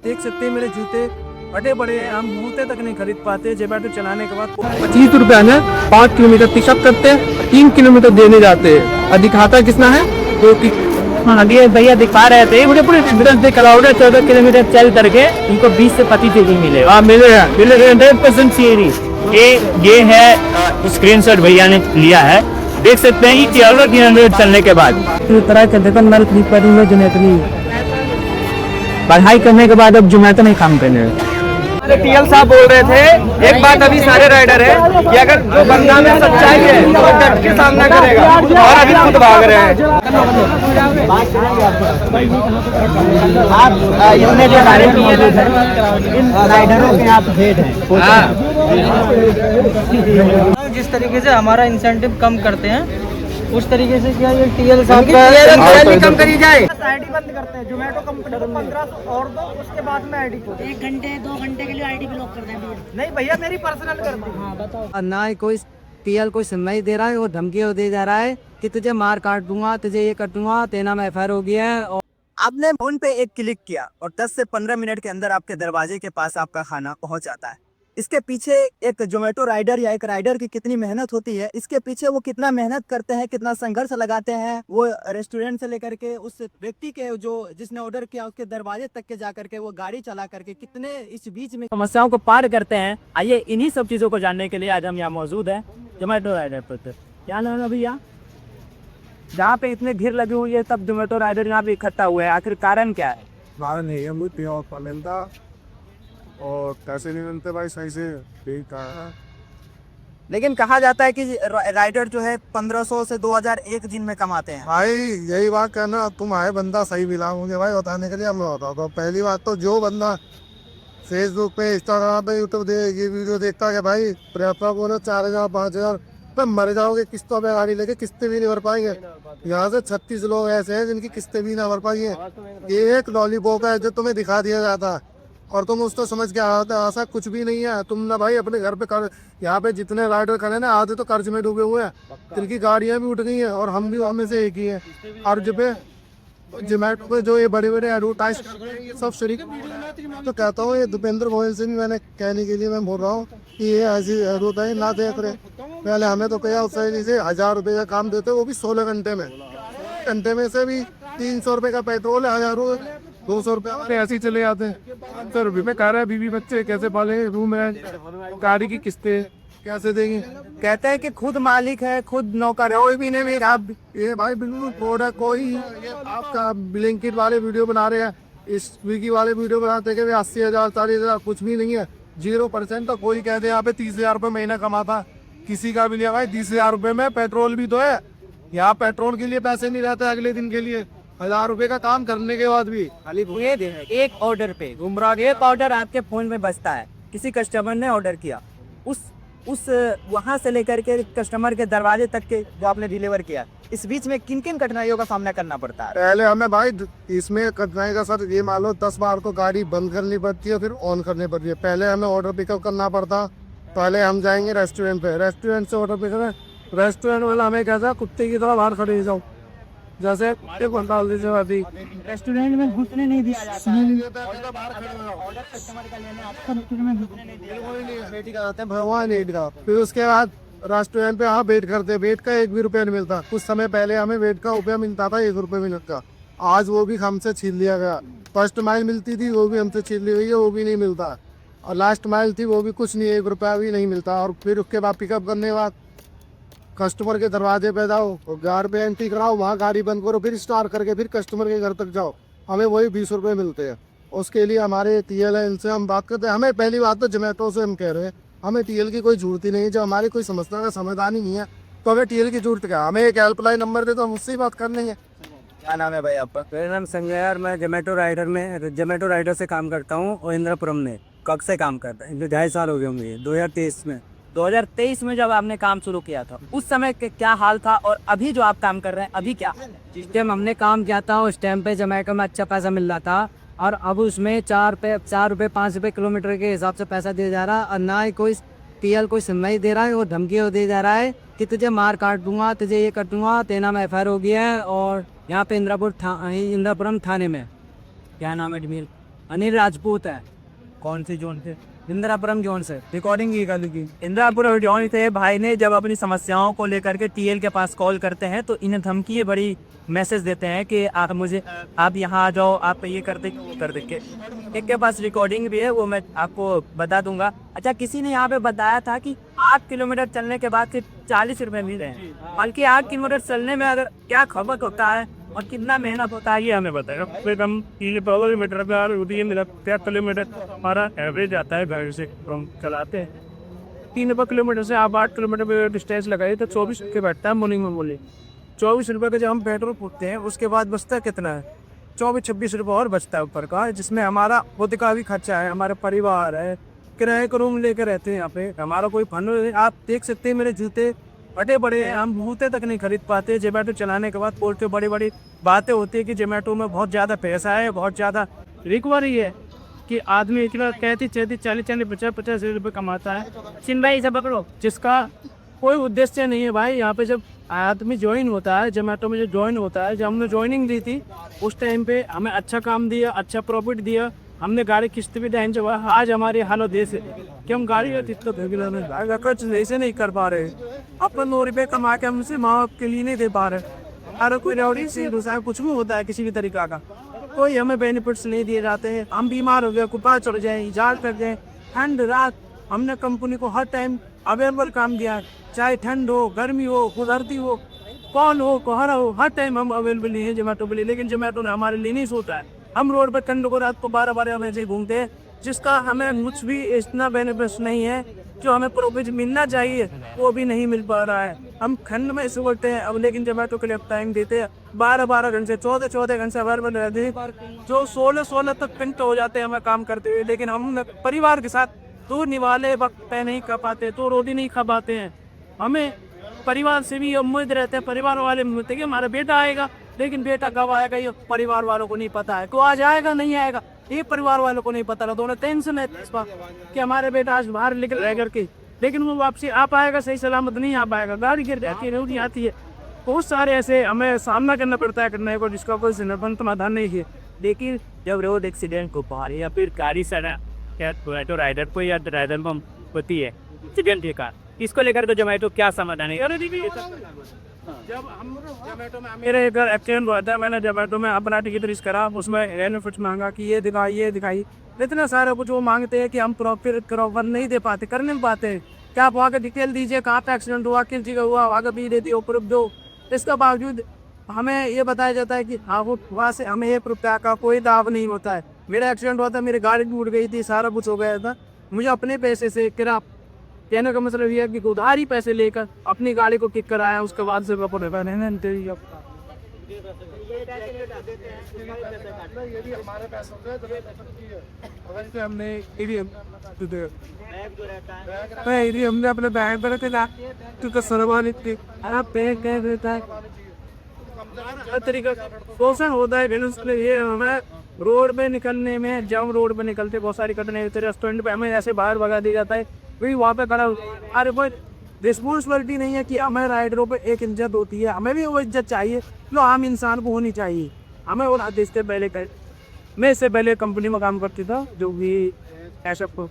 देख सकते हैं मेरे जूते फटे पड़े हैं, हम जूते तक नहीं खरीद पाते। जोमेटो चलाने के बाद 25 रुपया में 5 किलोमीटर पिकअप करते हैं, 3 किलोमीटर देने जाते हैं और दिखाता कितना है 2 हाँ ये भैया दिखा रहे थे मुझे पूरे डिस्टेंस दिख रहा होगा 14 किलोमीटर चल करके इनको 20 से 25 ही मिले। मिलेगा 100% सीरी ये है स्क्रीनशॉट भैया ने लिया है, देख सकते हैं कि 13 किलोमीटर चलने के बाद तरह के देखो नल फ्लिप पर जोमेटो पढ़ाई करने के बाद अब जोमेटो नहीं काम करने। टीएल साहब बोल रहे थे एक बात अभी सारे राइडर है कि अगर जो बंदा में सच्चाई है तो डट के सामना करेगा, और अभी खुद भाग रहे हैं। आप इतने जो राइडर मौजूद हैं इन राइडरों के आप हेड हैं। जिस तरीके से हमारा इंसेंटिव कम करते हैं उस तरीके से क्या ये टीएल कम करी जाए। आईडी बंद करते हैं जोमेटो कंपनी को 1500 और दो, उसके बाद में आईडी को 1 घंटे 2 घंटे के लिए आईडी ब्लॉक कर दें। नहीं भैया मेरी पर्सनल कर दी। हाँ बताओ। ना ही कोई टीएल कोई सुनवाई दे रहा है, वो धमकी दे जा रहा है कि तुझे मार काट दूंगा, तुझे ये कर दूंगा, तेना में एफआईआर हो गया है। और आपने फोन पे एक क्लिक किया और 10 से 15 मिनट के अंदर आपके दरवाजे के पास आपका खाना पहुंच जाता है। इसके पीछे एक जोमेटो राइडर या एक राइडर की कितनी मेहनत होती है, इसके पीछे वो कितना मेहनत करते हैं, कितना संघर्ष लगाते हैं, वो रेस्टोरेंट से लेकर के उस व्यक्ति के जो जिसने ऑर्डर किया उसके दरवाजे तक के जा करके वो गाड़ी चला करके कितने इस बीच में समस्याओं को पार करते हैं। आइए इन्हीं सब चीजों को जानने के लिए आज हम यहाँ मौजूद हैं जोमेटो राइडर पर। क्या नाम है भैया? जहाँ पे इतने भीड़ लगी हुई है तब जोमेटो राइडर यहाँ पे इकट्ठा हुए हैं, आखिर कारण क्या है? कारण है मिलता और पैसे नहीं मिलते भाई सही से, लेकिन कहा जाता है कि राइडर जो है 1500 से 2001 दिन में कमाते हैं। भाई यही बात कहना, तुम आए बंदा सही मिला मुझे भाई बताने के लिए। मैं बताता हूँ पहली बात तो जो बंदा फेसबुक पे इंस्टाग्राम पे यूट्यूब ये वीडियो देखता है भाई पर्याप्त बोलो 4000 5000 पे मर जाओगे किस्तों पे गाड़ी लेके, किस्तें भी नहीं भर पाएंगे। यहाँ से 36 लोग ऐसे हैं जिनकी किस्तें भी ना भर पाई है। ये एक लॉलीपॉप है जो तुम्हें दिखा दिया जाता है और तुम उसको समझ के आता है, ऐसा कुछ भी नहीं है। तुम ना भाई अपने घर पे कर, यहाँ पे जितने राइडर खड़े ना आधे तो कर्ज में डूबे हुए हैं, जिनकी गाड़ियाँ भी उठ गई हैं और हम भी हमें से एक ही है। और जो पे जोमेटो पे जो ये बड़े बड़े एडवर्टाइज सब शरीक, तो कहता हूँ ये दीपेंद्र गोयल से भी मैंने कहने के लिए मैं बोल रहा हूँ कि ये ऐसी होता है ना देख रहे। पहले हमें तो कहा उससे से 1000 रुपये का काम देते, वो भी 16 घंटे में से भी 300 रुपये का पेट्रोल है, 200 रुपये ऐसे ही चले जाते हैं। 500 रुपये में कह रहा है बीवी बच्चे कैसे पाले, रूम है, गाड़ी की किस्तें कैसे देंगे। कहते हैं कि खुद मालिक है, खुद नौकर है, कोई भी नहीं। आप ये भाई बिल्कुल फ्रॉड है। कोई आपका ब्लिंकिट वाले वीडियो बना रहे हैं, इस स्विगी वाले वीडियो बनाते हैं कि 80,000 40,000, कुछ भी नहीं है, 0%। तो कोई कहते हैं यहाँ पे 30,000 रुपये महीना कमाता, किसी का भी लिया भाई 30,000 रुपये में पेट्रोल भी तो है। यहाँ पेट्रोल के लिए पैसे नहीं रहते अगले दिन के लिए, 1000 रुपये का काम करने के बाद भी खाली एक ऑर्डर पे गुमराह। एक ऑर्डर आपके फोन में बजता है, किसी कस्टमर ने ऑर्डर किया, उस वहां से लेकर के कस्टमर के दरवाजे तक के जो आपने डिलीवर किया, इस बीच में किन किन कठिनाइयों का सामना करना पड़ता है? पहले हमें भाई इसमें कठिनाई का सर ये मान लो 10 बार को गाड़ी बंद करनी पड़ती है फिर ऑन करनी पड़ती है। पहले हमें ऑर्डर पिकअप करना पड़ता, पहले हम जाएंगे रेस्टोरेंट पे, रेस्टोरेंट से ऑर्डर पिकअप, रेस्टोरेंट वाला हमें कहता है कुत्ते की तरह बाहर खड़े जाओ, जैसे एक घंटा जल्दी रेस्टोरेंट में घुसने नहीं दिया जाता है। फिर उसके बाद रेस्टोरेंट पे हाँ वेट करते, वेट का 1 भी रुपया नहीं मिलता। कुछ समय पहले हमें वेट का रुपया मिलता था 1 रुपये मिनट का, आज वो भी हमसे छीन लिया गया। फर्स्ट माइल मिलती थी वो भी हमसे छीन ली गई है, वो भी नहीं मिलता। और लास्ट माइल थी वो भी कुछ नहीं, 1 रुपया भी नहीं मिलता। और फिर उसके बाद पिकअप करने के बाद कस्टमर के दरवाजे पे जाओ और घर पे एंट्री कराओ, वहाँ गाड़ी बंद करो, फिर स्टार्ट करके फिर कस्टमर के घर तक जाओ, हमें वही 20 रुपये मिलते हैं। उसके लिए हमारे टीएल है, इनसे हम बात करते हैं। हमें पहली बात तो जोमेटो से हम कह रहे हैं हमें टीएल की कोई जरूरत ही नहीं है। जब हमारी कोई समस्या का समाधान ही नहीं है तो हमें टीएल की जरूरत क्या? हमें एक हेल्पलाइन नंबर दे तो हम उससे ही बात कर लेंगे। क्या नाम है भाई आपका? मेरा नाम संजय और मैं जोमेटो राइडर से काम करता हूँ और इंद्रपुरम में। कब से काम करता है? 2.5 साल हो गए होंगे। 2023 में 2023 में जब आपने काम शुरू किया था उस समय क्या हाल था और अभी जो आप काम कर रहे हैं अभी क्या? जिस टाइम हमने काम किया था उस टाइम पे जोमेटो में अच्छा पैसा मिल रहा था और अब उसमें 4 रुपये 5 रुपये किलोमीटर के हिसाब से पैसा दिया जा रहा है और ना ही कोई टीएल कोई सुनवाई दे रहा है, वो धमकी दे जा रहा है कि तुझे मार काट दूंगा, तुझे ये कर दूंगा, तेना में एफआईआर हो गया है। और यहाँ पे इंद्रपुरम थाने में क्या नाम है एडमिन अनिल राजपूत है। कौन से जोन से? इंदिरापुरम जोन से। रिकॉर्डिंग की कल की इंदिरापुर जोन से भाई ने जब अपनी समस्याओं को लेकर के टीएल के पास कॉल करते हैं तो इन्हें धमकी बड़ी मैसेज देते हैं कि आप यहाँ आ जाओ, आप ये कर देंगे वो कर देंगे। एक के पास रिकॉर्डिंग भी है, वो मैं आपको बता दूंगा। अच्छा, किसी ने यहाँ पे बताया था कि 8 किलोमीटर चलने के बाद सिर्फ 40 रुपए मिल रहे हैं। बल्कि 8 किलोमीटर चलने में अगर क्या खपत होता है और कितना मेहनत होता है ये हमें बताएगा। फिर हम 3 किलोमीटर पे होती है, मेरा 3 किलोमीटर हमारा एवरेज आता है घर से, हम चलाते हैं 3 किलोमीटर से। आप 8 किलोमीटर पे डिस्टेंस लगाइए तो 24 रुपये बैठता है मॉर्निंग में। बोले 24 रुपये का जब हम पेट्रोल फूकते हैं उसके बाद बचता कितना है? 24-26 रुपये और बचता है ऊपर का, जिसमें हमारा खुद का भी खर्चा है, हमारा परिवार है, किराए का रूम लेकर रहते हैं यहाँ पे, हमारा कोई फंड नहीं। आप देख सकते हैं मेरे जूते बड़े बड़े हैं, हम जूते तक नहीं खरीद पाते। जोमेटो चलाने के बाद बोलते बड़ी बड़ी बातें होती है कि जोमेटो में बहुत ज़्यादा पैसा है, बहुत ज़्यादा रिकवरी है कि आदमी इतना 33-40 50 रुपये कमाता है, भाई सब पकड़ो। जिसका कोई उद्देश्य नहीं है भाई। यहाँ पे जब आदमी ज्वाइन होता है जोमेटो में, जो ज्वाइन होता है, जब हमने ज्वाइनिंग दी थी उस टाइम पे हमें अच्छा काम दिया, अच्छा प्रॉफिट दिया, हमने गाड़ी किस्त भी टाइम चला। आज हमारी हालत ऐसे कि हम गाड़ी खर्च ऐसे नहीं कर पा रहे, अपना 9 रुपये कमा के हमसे माँ बाप के लिए नहीं दे पा रहे। अरे कोई रौड़ी सी दूसरा कुछ भी होता है किसी भी तरीका का, कोई हमें बेनिफिट्स नहीं दिए जाते हैं। हम बीमार हो गए, कुपा चढ़ जाए, जाल कर जाए, ठंड रात, हमने कंपनी को हर टाइम अवेलेबल काम दिया, चाहे ठंड हो, गर्मी हो, सर्दी हो, कौन हो, कोहरा हो, हर टाइम हम अवेलेबल नहीं है जोमेटो के लिए। लेकिन जोमेटो ने हमारे लिए नहीं सोचा है। हम रोड पर ठंड को रात को 12-12 बजे घूमते हैं, जिसका हमें कुछ भी इतना बेनिफिट नहीं है। जो हमें प्रॉफिट मिलना चाहिए वो भी नहीं मिल पा रहा है। हम ठंड में इसे बोलते हैं अब, लेकिन जोमेटो के लिए टाइम देते हैं 12-12 घंटे, 14-14 घंटे अवेलेबल रहते हैं, जो 16-16 तक घंटे हो जाते हैं हमें काम करते हुए। लेकिन हम परिवार के साथ दूर निवाले वक्त तय नहीं कर पाते, तो रोटी नहीं खा पाते हैं। हमें परिवार से भी उम्मीद रहते हैं, परिवार वाले बोलते हैं कि हमारा बेटा आएगा, लेकिन बेटा कब आएगा ये परिवार वालों को नहीं पता है। को आज आएगा नहीं आएगा ये परिवार वालों को नहीं पता रहता। उन्हें टेंशन है इस बात कि हमारे बेटा आज बाहर निकल रह करके, लेकिन वो वापसी आ पाएगा सही सलामत नहीं आ पाएगा, गाड़ी गिर जाती है, रोटी आती है। बहुत सारे ऐसे हमें सामना करना पड़ता है करने को, जिसका कोई समाधान नहीं है। लेकिन जब रोड एक्सीडेंट को पा रही या फिर गाड़ी सड़ा या जोमेटो राइडर को या ड्राइवर में होती है एक्सीडेंट के कारण, इसको लेकर तो जोमेटो क्या समाधान है? जब हम जोमेटो में मेरे एक एक्सीडेंट हुआ था, मैंने जोमेटो में अपना टिकट रिस्क करा, उसमें बेनिफिट्स मांगा कि ये दिखाई, इतना सारा कुछ वो मांगते हैं कि हम प्रॉपर नहीं दे पाते, कर नहीं पाते। क्या आप वहाँ का डिटेल दीजिए, कहाँ पे एक्सीडेंट हुआ, किस जगह हुआ, वहाँ का भी दे दिए प्रूफ दो। इसके बावजूद हमें ये बताया जाता है कि हाँ वो वहाँ से हमें ये प्रूफ का कोई लाभ नहीं होता है। मेरा एक्सीडेंट हुआ था, मेरी गाड़ी टूट गई थी, सारा कुछ हो गया था, मुझे अपने पैसे से किरा, कहने का मतलब ये है कि उधार ही पैसे लेकर अपनी गाड़ी को किक कराया, उसके बाद से हमने अपने बैग पर रखे था तो सरवान तरीका शोषण होता है। ये हमें रोड पे निकलने में, जब रोड पे निकलते बहुत सारी कटने होते, रेस्टोरेंट पे हमें ऐसे बाहर भगा दिया जाता है, वही वहाँ पे खड़ा। अरे कोई रिस्पॉन्सिबिलिटी नहीं है कि हमें राइडरों पे एक इज्जत होती है, हमें भी वो इज्जत चाहिए जो आम इंसान को होनी चाहिए। हमें वो इससे पहले मैं इससे पहले कंपनी में काम करती था, जो भी ऐसा था,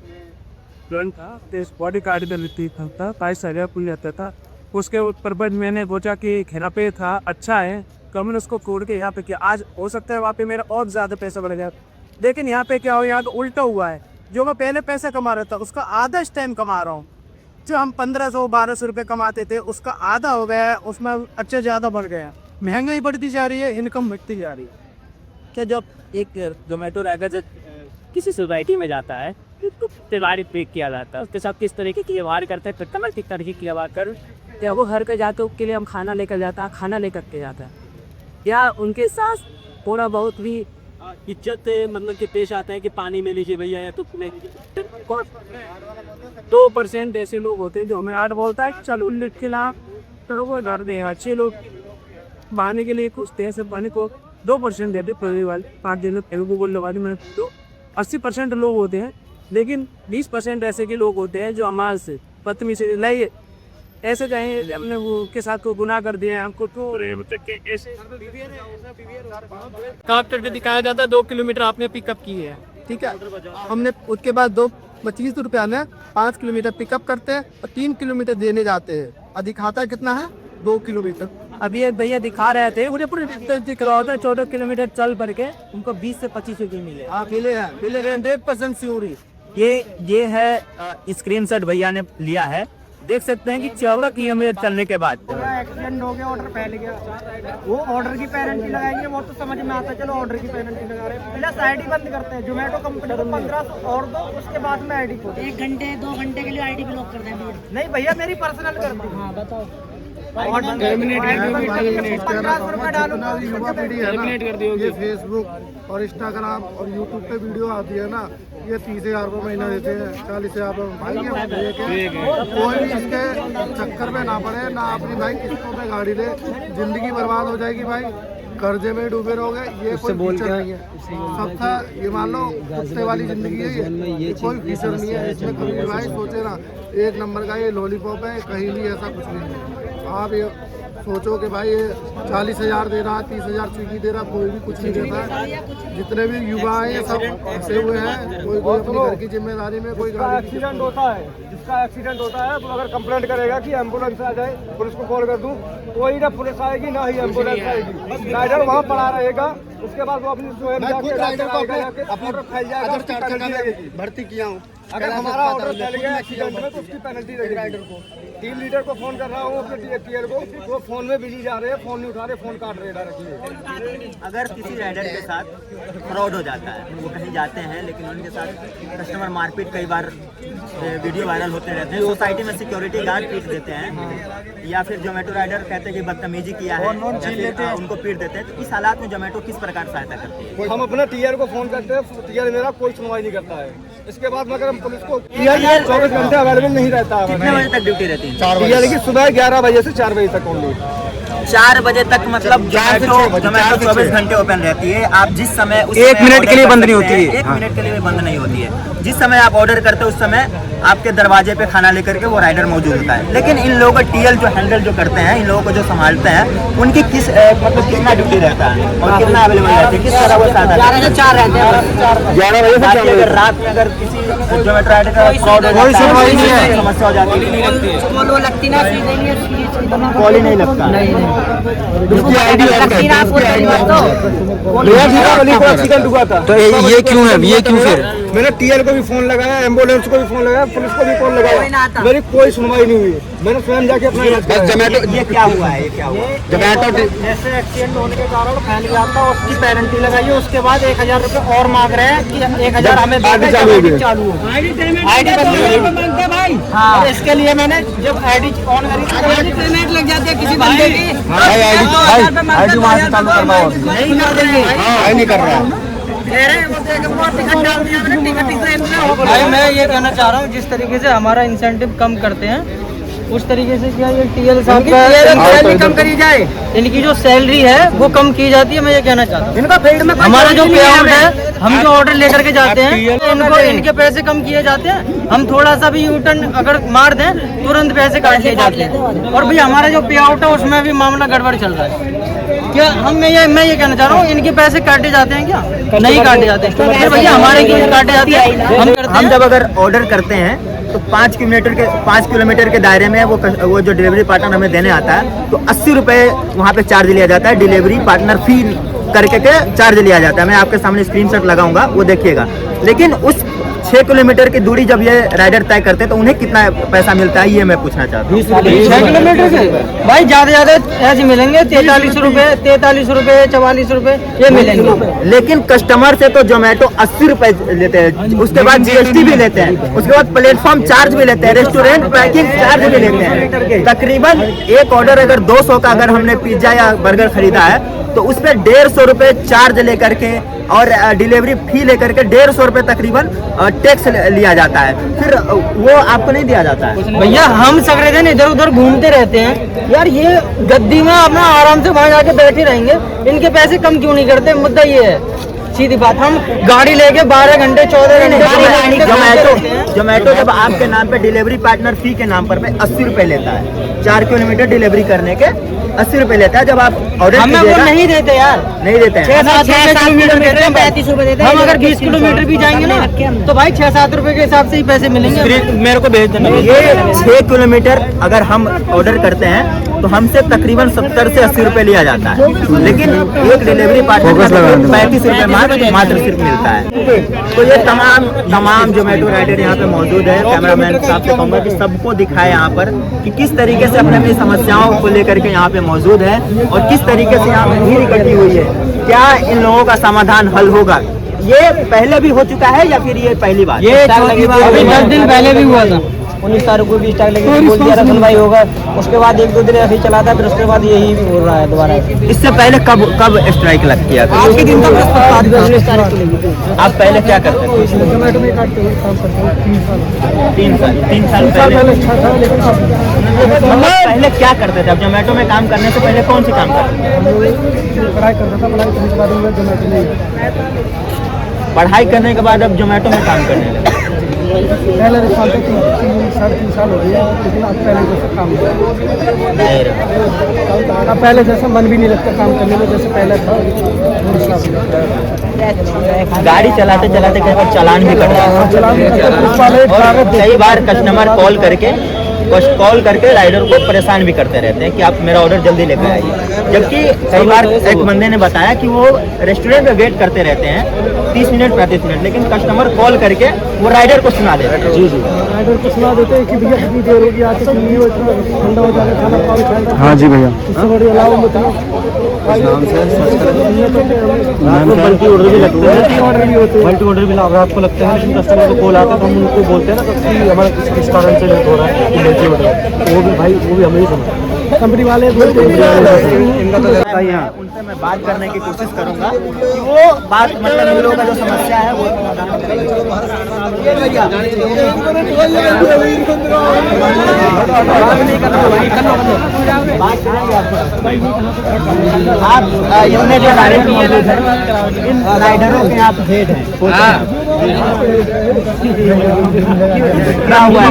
बॉडी कार्ड पे लेती था, ताइस सारे पुल जाता था। उसके ऊपर पर मैंने सोचा कि यहाँ पे था अच्छा है, तो मैंने उसको छोड़ के यहाँ पे किया। आज हो सकता है वहाँ पे मेरा और ज़्यादा पैसा बढ़ गया, लेकिन यहाँ पे क्या हो, यहाँ तो उल्टा हुआ है। जो मैं पहले पैसा कमा रहा था उसका आधा इस टाइम कमा रहा हूँ। जो हम 1500-1200 रुपये कमाते थे उसका आधा हो गया है, उसमें अच्छा ज़्यादा बढ़ गया। महंगाई बढ़ती जा रही है, इनकम बढ़ती जा रही है। क्या जब एक जोमेटो राइडर जब किसी सोसाइटी में जाता है तो तिवारी पे किया जाता है, उसके साथ किस तरीके की व्यवहार करते हैं, कस्टमर किस तरीके की व्यवहार कर, या वो घर के जाते उसके लिए हम खाना लेकर जाता है, खाना लेकर के जाता है, या उनके साथ थोड़ा बहुत भी इज्जत मतलब कि पेश आते हैं कि पानी में लीजिए भैया, या तो 2% ऐसे लोग होते हैं जो हमें आठ बोलता है चल उल्लू खिला, तो वो डर दे। अच्छे लोग बहाने के लिए कुछ ऐसे पानी को 2% देते पहले वाले 5 दिन को बोलने वाले में, तो 80% लोग होते हैं। लेकिन 20% ऐसे के लोग होते हैं जो हमारे से पत्नी से लाइए ऐसे कहें हमने वो के साथ को गुनाह कर दिया हमको, तो ऐसे काट करके दिखाया जाता है। 2 किलोमीटर आपने पिकअप की है, ठीक है। हमने उसके बाद 25 रुपया में 5 किलोमीटर पिकअप करते हैं और 3 किलोमीटर देने जाते हैं। और दिखाता है कितना है 2 किलोमीटर। अभी एक भैया दिखा रहे थे, मुझे पूरे डिस्टेंस दिख रहा होता है, 14 किलोमीटर चल पड़ के उनको 20 से 25 रुपये मिले। हाँ मिले हैं 100% श्योर ही। ये है स्क्रीनशॉट भैया ने लिया है, देख सकते हैं कि 14 किलोमीटर चलने के बाद एक्सीडेंट हो गया, ऑर्डर फैल गया, वो ऑर्डर की पेनल्टी लगाएंगे, वो तो समझ में आता है, चलो ऑर्डर की पेनल्टी लगा रहे हैं, प्लस आईडी बंद करते हैं। जोमेटो कंपनी को 1500 और दो, उसके बाद में आईडी को 1 घंटे 2 घंटे के लिए आईडी ब्लॉक कर दें। नहीं भैया, मेरी पर्सनल कर दी। हाँ बताओ। 1500 रुपये डालो। युवा पीढ़ी है ना, ये फेसबुक और इंस्टाग्राम और यूट्यूब पे वीडियो आती है ना, ये 30,000 रुपये महीना देते हैं, 40,000 रुपये। भाई ये कोई भी इसके चक्कर में ना पड़े, ना अपनी भाई किस्तों पे गाड़ी ले, जिंदगी बर्बाद हो जाएगी भाई, कर्जे में डूबे रहोगे। ये कोई फीचर सब था, ये मान लो कुत्ते वाली जिंदगी है, ये कोई फीचर नहीं है इसमें। कभी भी भाई सोचे ना, 1 नंबर का ये लॉलीपॉप है, कहीं भी ऐसा कुछ नहीं है। आप ये सोचो कि भाई ये 40,000 दे रहा, 30,000 स्विगी दे रहा, कोई भी कुछ नहीं देता है। जितने भी युवा हैं ये सब फंसे हुए हैं, कोई अपने घर की जिम्मेदारी में, कोई एक्सीडेंट होता है, जिसका एक्सीडेंट होता है तो अगर कंप्लेंट करेगा कि एम्बुलेंस आ जाए, पुलिस को कॉल कर दूं, कोई ना पुलिस आएगी ना ही एम्बुलेंस आएगी, राइडर वहाँ पड़ा रहेगा। उसके बाद वो अपनी स्वयं भर्ती किया हूँ। अगर हमारा ऑर्डर फैल गया एक्सीडेंट में तो उसकी पेनल्टी लगेगी। राइडर को, टीम लीडर को फोन कर रहा हूँ अपने टीयर को, वो फोन में बिजी जा रहे हैं, फोन नहीं उठा रहे, फोन काट रहे डायरेक्टली। अगर किसी राइडर के साथ फ्रॉड हो जाता है, वो कहीं जाते हैं लेकिन उनके साथ कस्टमर मारपीट, कई बार वीडियो वायरल होते रहते हैं, सोसाइटी में सिक्योरिटी गार्ड पीट देते हैं, या फिर जोमेटो राइडर कहते हैं कि बदतमीजी किया है, उनको पीट देते हैं, तो इस हालात में जोमेटो किस प्रकार सहायता करती है? हम अपने टीयर को फोन करते हैं, टीयर मेरा कोई सुनवाई नहीं करता है। इसके बाद मगर हम पुलिस को, टीयर 24 घंटे अवेलेबल नहीं रहता है। कितने बजे तक ड्यूटी रहती है? टीयर की सुबह 11 बजे से 4 बजे तक ओनली। 4 बजे तक, मतलब जोमेटो 24 घंटे ओपन रहती है। आप जिस समय 1 मिनट के लिए बंद नहीं होती है। 1 मिनट के लिए भी बंद नहीं होती है। जिस समय आप ऑर्डर करते हो उस समय आपके दरवाजे पे खाना लेकर के वो राइडर मौजूद होता है। लेकिन इन लोगों का टीएल जो हैंडल जो करते हैं, इन लोगों को जो संभालते हैं, उनकी किस मतलब कितना ड्यूटी रहता है और कितना अवेलेबल रहती है, किस तरह वो साधन 11 से 4 रहते हैं। 11 बजे से 4 अगर रात में अगर किसी जोमेटो राइडर का फ्रॉड हो जाता है, समस्या हो जाती है, वो लगती ना, सीधे नहीं, कॉल ही नहीं लगता। एक्सीडेंट हुआ था तो ये क्यों है, ये क्यों फिर? मैंने टीएल को भी फोन लगाया, एम्बुलेंस को भी फोन लगाया, पुलिस को भी फोन लगाया, मेरी कोई सुनवाई नहीं हुई। मैंने स्वयं जाके अपना इलाज कराया। ये क्या हुआ है, ये क्या हुआ? जोमेटो जैसे एक्सीडेंट होने के कारण फैल गया था, उसकी पेनल्टी लगाई, उसके बाद 1,000 रुपये और मांग रहे हैं कि 1,000 हमें चालू हो। आईडी मांगते भाई। हाँ, इसके लिए मैंने जब आईडी ऑन करी, पेमेंट लग जाती है किसी बंदे की, आईडी वहाँ से चालू करवाओ। नहीं कर देंगे, नहीं कर रहा है। भाई मैं ये कहना चाह रहा हूँ, जिस तरीके से हमारा इंसेंटिव कम करते हैं, उस तरीके से क्या ये टीएल साहब की कम करी जाए, इनकी जो सैलरी है वो कम की जाती है। मैं ये कहना चाहता हूँ, इनका फील्ड में हमारा जो पे आउट है, हम जो ऑर्डर लेकर के जाते हैं, इनको इनके पैसे कम किए जाते हैं। हम थोड़ा सा भी यू टर्न अगर मार दें, तुरंत पैसे काट लिए जाते हैं। और भाई हमारा जो पे आउट है उसमें भी मामला गड़बड़ चल रहा है। क्या मैं ये कहना चाह रहा हूँ, इनके पैसे काटे जाते हैं क्या? नहीं काटे जाते, फिर भैया हमारे क्यों काटे जाते हैं? हम जब अगर ऑर्डर करते हैं तो 5 किलोमीटर के दायरे में वो जो डिलीवरी पार्टनर हमें देने आता है, तो 80 रुपये वहाँ पे चार्ज लिया जाता है, डिलीवरी पार्टनर फी करके के चार्ज लिया जाता है। मैं आपके सामने स्क्रीनशॉट लगाऊंगा, वो देखिएगा। लेकिन उस 6 किलोमीटर की दूरी जब ये राइडर तय करते हैं तो उन्हें कितना पैसा मिलता है, ये मैं पूछना चाहता हूँ। 6 किलोमीटर के भाई ज्यादा ऐसे मिलेंगे 43 रुपए, 44 रुपए ये मिलेंगे। लेकिन कस्टमर से तो जोमेटो 80 रुपए लेते हैं, उसके बाद जीएसटी भी लेते हैं, उसके बाद प्लेटफॉर्म चार्ज भी लेते हैं, रेस्टोरेंट पैकिंग चार्ज भी लेते हैं। तकरीबन एक ऑर्डर अगर 200 का अगर हमने पिज्जा या बर्गर खरीदा है तो उस पर 150 रुपए चार्ज लेकर के और डिलीवरी फी लेकर के 150 रुपए तकरीबन टैक्स लिया जाता है। फिर वो आपको नहीं दिया जाता है। भैया हम सगरे दिन इधर उधर घूमते रहते हैं यार, ये गद्दी में अपना आराम से वहाँ जाके बैठे रहेंगे, इनके पैसे कम क्यों नहीं करते? मुद्दा ये है सीधी बात, हम गाड़ी लेके 12 घंटे 14 घंटे जोमेटो जब आपके नाम पे डिलीवरी पार्टनर फी के नाम पर 80 रुपए लेता है, 4 किलोमीटर डिलीवरी करने के 80 रुपए लेता है। जब आप ऑर्डर हमें वो नहीं देते यार, नहीं देते हैं। 6-7 किलोमीटर देते हैं, 35 रुपए देते हैं। हम अगर 20 किलोमीटर भी जाएंगे ना तो भाई 6-7 रुपए के हिसाब से ही पैसे मिलेंगे। मेरे को भेज देना। ये 6 किलोमीटर अगर हम ऑर्डर करते हैं तो हमसे तकरीबन 70 से 80 रुपए लिया जाता है, लेकिन एक डिलीवरी पार्टनर का 35 रुपए मात्र सिर्फ मिलता है। तो ये तमाम जोमेटो राइडर यहाँ पे मौजूद है। कैमरामैन साहब से कहूँगा कि सबको दिखाए यहाँ पर कि किस तरीके से अपनी समस्याओं को लेकर के यहाँ पे मौजूद है और किस तरीके से यहाँ पे भीड़ इकट्ठी हुई है। क्या इन लोगों का समाधान हल होगा? ये पहले भी हो चुका है या फिर ये पहली बार? ये अभी 10 दिन पहले भी हुआ था। 19 तारीख को भी स्टार्ट लगे, बोल दिया सुनवाई होगा, उसके बाद 1-2 दिन ऐसे ही चला था, फिर उसके बाद यही हो रहा है दोबारा। इससे पहले कब स्ट्राइक लग किया था? आज के दिन का बृहस्पतिवार 19 तारीख को लगी थी। आप पहले क्या करते थे? जोमेटो में काम करते हैं 3 साल पहले। मतलब पहले क्या करते थे? अब जोमेटो में काम करने से पहले कौन सी काम करते थे? पढ़ाई करता था, पढ़ाई करने के बाद में जोमेटो में पढ़ाई करने के बाद अब जोमेटो में काम करने लगे। पहले रिस्पॉन्स 3-3.5 साल हो गया, लेकिन अब पहले जैसा काम नहीं रहा। अब पहले जैसा मन भी नहीं लगता काम करने में, जैसे पहले था। गाड़ी चलाते चलाते कई बार चालान भी कट जाता है। कई बार कस्टमर कॉल करके राइडर को परेशान भी करते रहते हैं कि आप मेरा ऑर्डर जल्दी लेकर आइए। जबकि कई बार एक बंदे ने बताया कि वो रेस्टोरेंट में वेट करते रहते हैं 30 मिनट 35 मिनट, लेकिन कस्टमर कॉल करके वो राइडर को सुना देते हैं। जी राइडर को सुना देते हैं कि भैया कितनी देर होगी, आते नहीं हो, इतना ठंडा हो जाएगा, खाना पानी खाएगा। हाँ जी भैया, इससे बड़ी अलावा मल्टी ऑर्डर भी लगते हैं, मल्टी ऑर्डर भी रात को लगते हैं, लेकिन कस्टमर को कॉल आता है तो हम उनको बोलते हैं ना कि हमारा किस कारण से लेट हो रहा है मल्टी ऑर्डर, वो भी भाई वो भी हमें ही सुना कंपनी वाले बोलते हैं। उनसे मैं बात करने की कोशिश करूंगा कि वो बात मतलब इन लोगों का जो समस्या है वो आप इनमें जो राइडर मौजूद है, इन राइडरों के आप हेड हैं, क्या हुआ है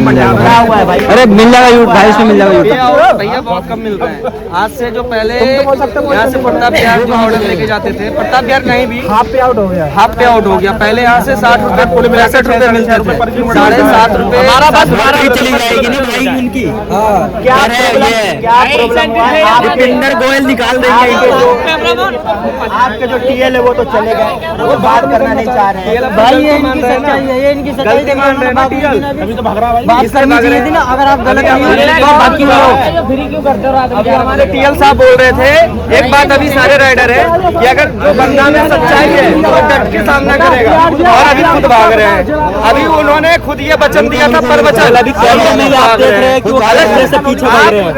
भाई? अरे मिल जाएगा भाई, इसमें मिल जाएगा भैया, बहुत कम मिल रहा है। आज से जो पहले यहाँ से प्रताप बिहार जो ऑर्डर लेके जाते थे, प्रताप बिहार नहीं भी हाफ पे आउट हो गया। हाफ पे आउट हो गया। पहले यहाँ से 60 रुपए 65 रुपए मिलते थे, 7.5 रुपए। हमारा बस 12 चली जाएगी नहीं भाई उनकी। क्या प्रॉब्लम हुआ है? आप दीपेंद्र गोयल निकाल देंगे आपके जो टीएल है वो तो चले गए, वो बात करना नहीं चाह रहे हैं भाई। ये इनकी सच्चाई है, ये इनकी सच्चाई डिमांड है ना टीएल, अभी तो भाग रहा भाई, बात करनी चाहिए थी ना। अगर आप गलत नहीं हो तो बात क्यों करो? फ्री क्यों करते हो रात में? हमारे टीएल साहब बोल रहे थे, एक बात अभी सारे राइडर है कि अगर जो बंदा में सच्चाई है वो डट के सामना करेगा, और अभी खुद भाग रहे हैं। अभी उन्होंने खुद ये वचन दिया था, पर वचन अभी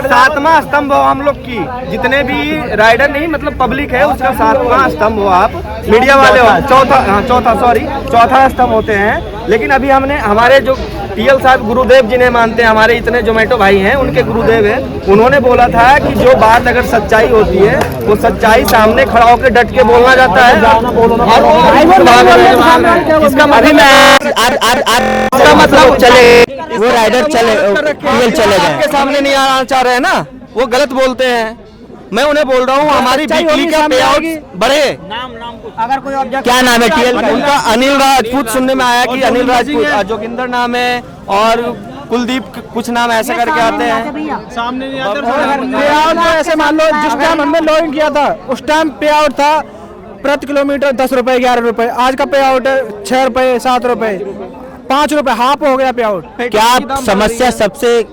सातवां स्तंभ हो हम लोग की, जितने भी राइडर नहीं मतलब पब्लिक है उसका 7वां स्तंभ हो आप, मीडिया वाले हो, चौथा स्तंभ होते हैं। लेकिन अभी हमने हमारे जो टीएल साहब गुरुदेव जी ने मानते हैं, हमारे इतने जोमेटो भाई हैं उनके गुरुदेव हैं, उन्होंने बोला था कि जो बात अगर सच्चाई होती है वो सच्चाई सामने खड़ा होकर डट के बोलना जाता है। इसका मतलब चले वो राइडर चले गए, के सामने नहीं आना चाह रहे हैं ना, वो गलत बोलते हैं। मैं उन्हें बोल रहा हूँ हमारी वीकली का पे आउट बढ़े। अगर कोई ऑब्जेक्ट, क्या नाम है टीएल का? उनका अनिल राजपूत, सुनने में आया कि अनिल राजपूत, जोगिंदर नाम है, और कुलदीप कुछ नाम ऐसे करके आते हैं। सामने नहीं पे आउट ऐसे मान लो, जिस टाइम हमने लॉगिन किया था उस टाइम पे आउट था प्रति किलोमीटर 10 रुपए 11 रुपए। आज का पे आउट है 6 रुपए 7 रुपए 5 रुपए, हाफ हो गया पे आउट। क्या समस्या सबसे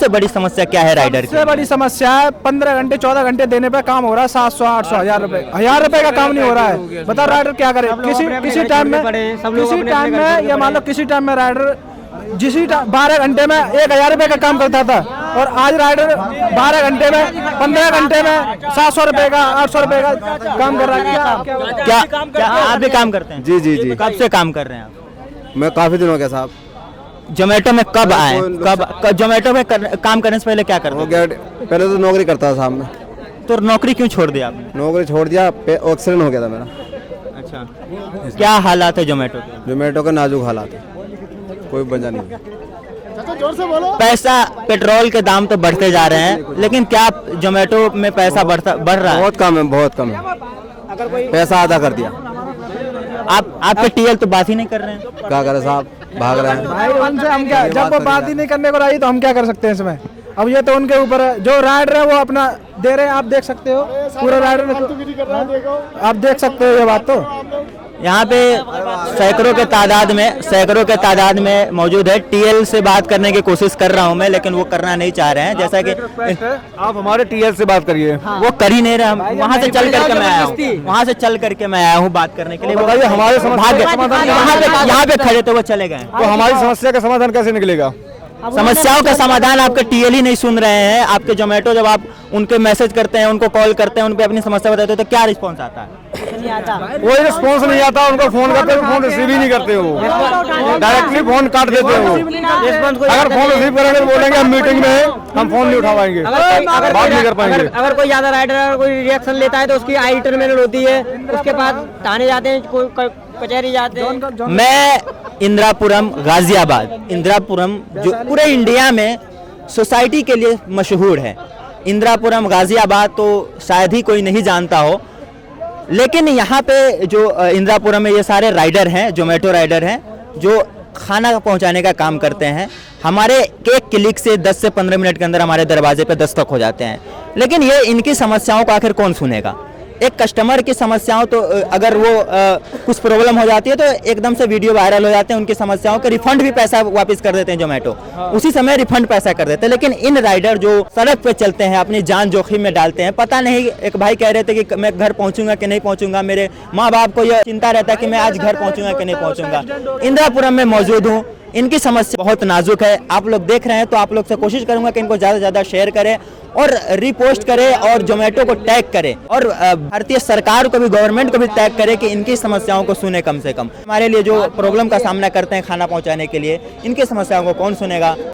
बड़ी समस्या क्या है राइडर की? सबसे बड़ी समस्या है 15 घंटे 14 घंटे देने पे काम हो रहा है 700 800 1000 रुपए का काम नहीं हो रहा है। बताओ राइडर क्या करे? किसी टाइम में या मान लो किसी टाइम में राइडर 12 घंटे में 1000 रुपए का काम करता था, और आज राइडर 12 घंटे में 15 घंटे में 700 रुपए का 800 रुपए का काम कर रहा है। क्या आप भी काम करते हैं? जी। कब से काम कर रहे हैं आप? मैं काफी दिन हो गया साहब। जोमेटो में कब आए? कब जोमेटो में काम करने से पहले क्या करते? हो गया, पहले तो नौकरी करता था साहब में। तो नौकरी क्यों छोड़ दिया आपने? नौकरी छोड़ दिया, एक्सीडेंट हो गया था मेरा। अच्छा, क्या हालात है जोमेटो के? जोमेटो के नाजुक हालात है, कोई वजह नहीं है। पैसा, पेट्रोल के दाम तो बढ़ते जा रहे हैं, लेकिन क्या जोमेटो में पैसा बढ़ रहा है? बहुत कम है, बहुत कम है, पैसा आधा कर दिया। आपके टीएल तो बात ही नहीं कर रहे हैं। क्या करें साहब, भाग रहे हैं। भाई उनसे हम क्या, जब वो बात ही नहीं करने को रही तो हम क्या कर सकते हैं इसमें? अब ये तो उनके ऊपर है, जो राइडर है वो अपना दे रहे हैं, आप देख सकते हो पूरा राइडर, आप देख सकते हो ये बात। तो यहाँ पे सैकड़ों के तादाद में मौजूद है। टीएल से बात करने की कोशिश कर रहा हूँ मैं, लेकिन वो करना नहीं चाह रहे हैं। जैसा कि आप हमारे टीएल से बात करिए। वो कर ही नहीं रहे। वहाँ से चल करके मैं आया हूँ बात करने के लिए। बताइए हमारे यहाँ पे खड़े थे, वो चले गए। तो हमारी समस्या का समाधान कैसे निकलेगा? समस्याओं का समाधान आपके टीएल ही नहीं सुन रहे हैं। आपके जोमेटो, जब आप उनके मैसेज करते हैं, उनको कॉल करते हैं, उन पे अपनी समस्या बताते हैं, तो क्या रिस्पॉन्स आता है? कोई रिस्पॉन्स नहीं आता। उनको फोन करते हैं, फोन रिसीव ही नहीं करते, वो डायरेक्टली फोन काट देते हैं। वो अगर फोन रिसीव करेंगे तो बोलेंगे हम मीटिंग में हैं, हम फोन नहीं उठा पाएंगे, बात नहीं कर पाएंगे। अगर कोई ज्यादा राइडर कोई रिएक्शन लेता है तो उसकी आई टर्मिनल होती है, उसके बाद थाने जाते हैं, कचहरी जाते हैं। मैं इंदिरापुरम गाजियाबाद, जो पूरे इंडिया में सोसाइटी के लिए मशहूर है। इंदिरापुरम गाजियाबाद तो शायद ही कोई नहीं जानता हो, लेकिन यहाँ पे जो इंदिरापुरम में ये सारे राइडर हैं, जोमेटो राइडर हैं, जो खाना पहुँचाने का काम करते हैं। हमारे एक क्लिक से 10 से 15 मिनट के अंदर हमारे दरवाजे पे दस्तक हो जाते हैं। लेकिन ये इनकी समस्याओं को आखिर कौन सुनेगा? एक कस्टमर की समस्याओं, तो अगर वो कुछ प्रॉब्लम हो जाती है तो एकदम से वीडियो वायरल हो जाते हैं, उनकी समस्याओं के रिफंड भी पैसा वापस कर देते हैं जोमेटो, उसी समय रिफंड पैसा कर देते हैं। लेकिन इन राइडर जो सड़क पे चलते हैं, अपनी जान जोखिम में डालते हैं। पता नहीं, एक भाई कह रहे थे कि मैं घर पहुंचूंगा कि नहीं पहुंचूंगा, मेरे माँ बाप को यह चिंता रहता है कि मैं आज घर पहुंचूंगा कि नहीं पहुंचूंगा। इंदिरापुरम में मौजूद हूँ, इनकी समस्या बहुत नाजुक है। आप लोग देख रहे हैं, तो आप लोग से कोशिश करूंगा कि इनको ज़्यादा से ज़्यादा शेयर करें और रिपोस्ट करें और जोमेटो को टैग करें, और भारतीय सरकार को भी, गवर्नमेंट को भी टैग करें कि इनकी समस्याओं को सुने कम से कम। हमारे लिए जो प्रॉब्लम का सामना करते हैं खाना पहुंचाने के लिए, इनकी समस्याओं को कौन सुनेगा?